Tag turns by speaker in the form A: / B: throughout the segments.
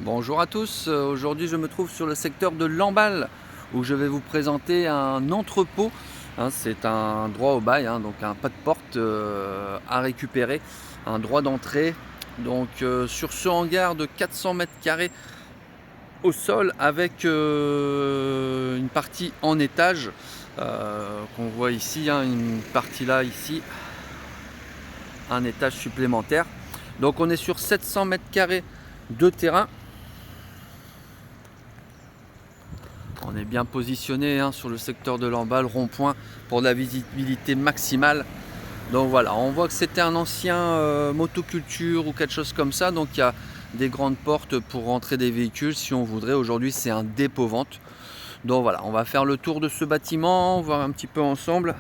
A: Bonjour à tous, aujourd'hui je me trouve sur le secteur de Lamballe où je vais vous présenter un entrepôt. C'est un droit au bail, donc un pas de porte à récupérer, un droit d'entrée. Donc sur ce hangar de 400 mètres carrés au sol avec une partie en étage qu'on voit ici, une partie là ici, un étage supplémentaire. Donc on est sur 700 mètres carrés de terrain. On est bien positionné sur le secteur de Lamballe, rond-point pour de la visibilité maximale. Donc voilà, on voit que c'était un ancien motoculture ou quelque chose comme ça. Donc il y a des grandes portes pour rentrer des véhicules si on voudrait. Aujourd'hui c'est un dépôt-vente. Donc voilà, on va faire le tour de ce bâtiment, voir un petit peu ensemble.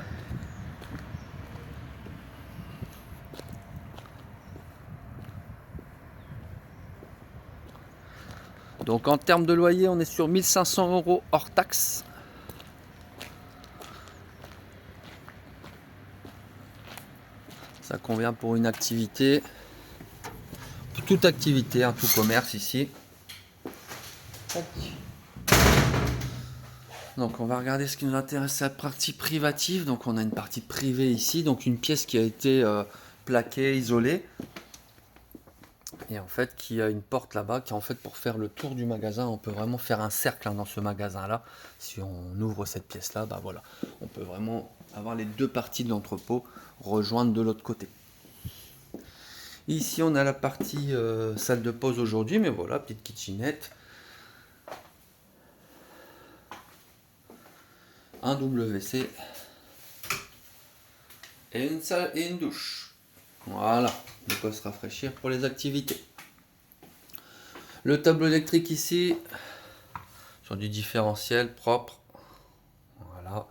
A: Donc en termes de loyer, on est sur 1500 € hors taxe. Ça convient pour une activité, toute activité, tout commerce ici. Donc on va regarder ce qui nous intéresse, la partie privative. Donc on a une partie privée ici, donc une pièce qui a été plaquée, isolée. Et en fait qui a une porte là-bas, qui en fait pour faire le tour du magasin, on peut vraiment faire un cercle dans ce magasin-là. Si on ouvre cette pièce-là, voilà, on peut vraiment avoir les deux parties de l'entrepôt rejoindre de l'autre côté. Ici on a la partie salle de pause aujourd'hui, mais voilà, petite kitchenette. Un WC et une salle et une douche. Voilà, de quoi se rafraîchir pour les activités. Le tableau électrique ici, sur du différentiel propre. Voilà.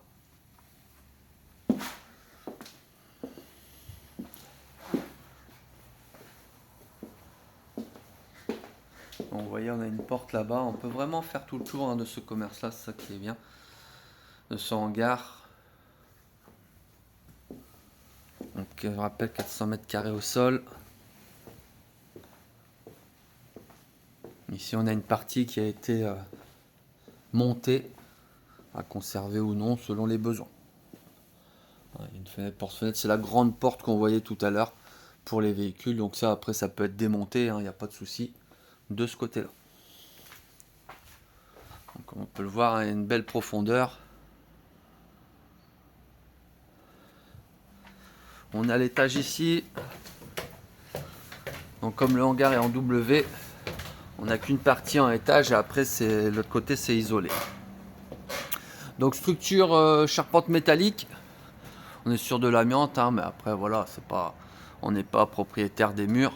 A: Donc, vous voyez, on a une porte là-bas. On peut vraiment faire tout le tour de ce commerce-là, c'est ça qui est bien. De ce hangar. Donc, je rappelle 400 mètres carrés au sol. Ici, on a une partie qui a été montée, à conserver ou non, selon les besoins. Une fenêtre, porte-fenêtre, c'est la grande porte qu'on voyait tout à l'heure pour les véhicules. Donc ça, après, ça peut être démonté, il n'y a pas de souci de ce côté-là. Donc, comme on peut le voir, il y a une belle profondeur. On a l'étage ici. Donc comme le hangar est en W, on n'a qu'une partie en étage et après l'autre côté c'est isolé. Donc structure charpente métallique. On est sur de l'amiante, mais après voilà, on n'est pas propriétaire des murs.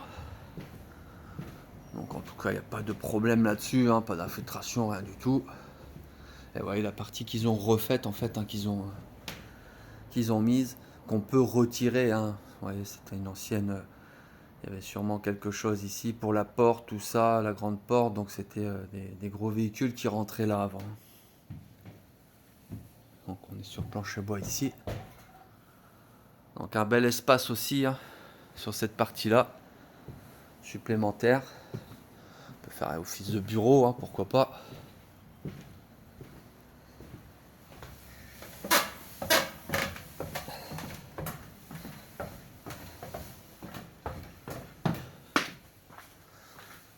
A: Donc en tout cas il n'y a pas de problème là-dessus, pas d'infiltration, rien du tout. Et vous voyez la partie qu'ils ont refaite en fait, qu'ils ont mise, qu'on peut retirer. Vous voyez, c'était une ancienne. Il y avait sûrement quelque chose ici pour la porte, tout ça, la grande porte. Donc c'était des gros véhicules qui rentraient là avant. Donc on est sur plancher bois ici. Donc un bel espace aussi sur cette partie-là, supplémentaire. On peut faire office de bureau, pourquoi pas.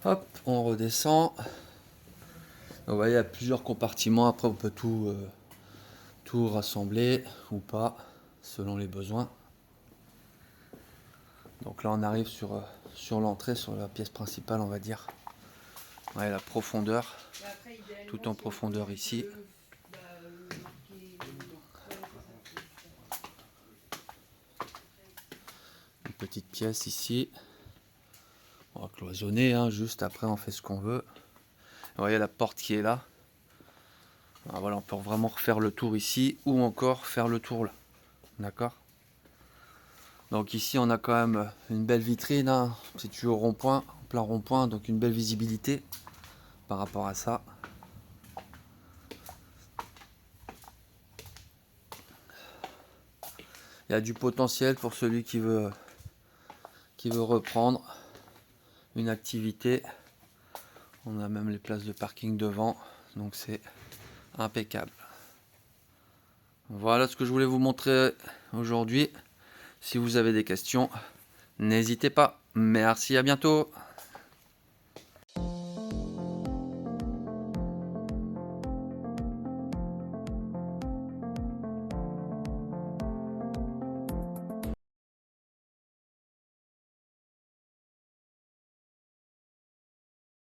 A: Hop, on redescend. Donc, vous voyez, il y a plusieurs compartiments. Après, on peut tout rassembler ou pas, selon les besoins. Donc là, on arrive sur l'entrée, sur la pièce principale, on va dire. Ouais, la profondeur, tout en profondeur ici. Une petite pièce ici. On va cloisonner, juste après on fait ce qu'on veut. Vous voyez la porte qui est là. Alors voilà, on peut vraiment refaire le tour ici ou encore faire le tour là. D'accord. Donc ici on a quand même une belle vitrine, située au rond-point, en plein rond-point, donc une belle visibilité par rapport à ça. Il y a du potentiel pour celui qui veut reprendre une activité On a même les places de parking devant, donc c'est impeccable. Voilà ce que je voulais vous montrer aujourd'hui. Si vous avez des questions, n'hésitez pas. Merci, à bientôt.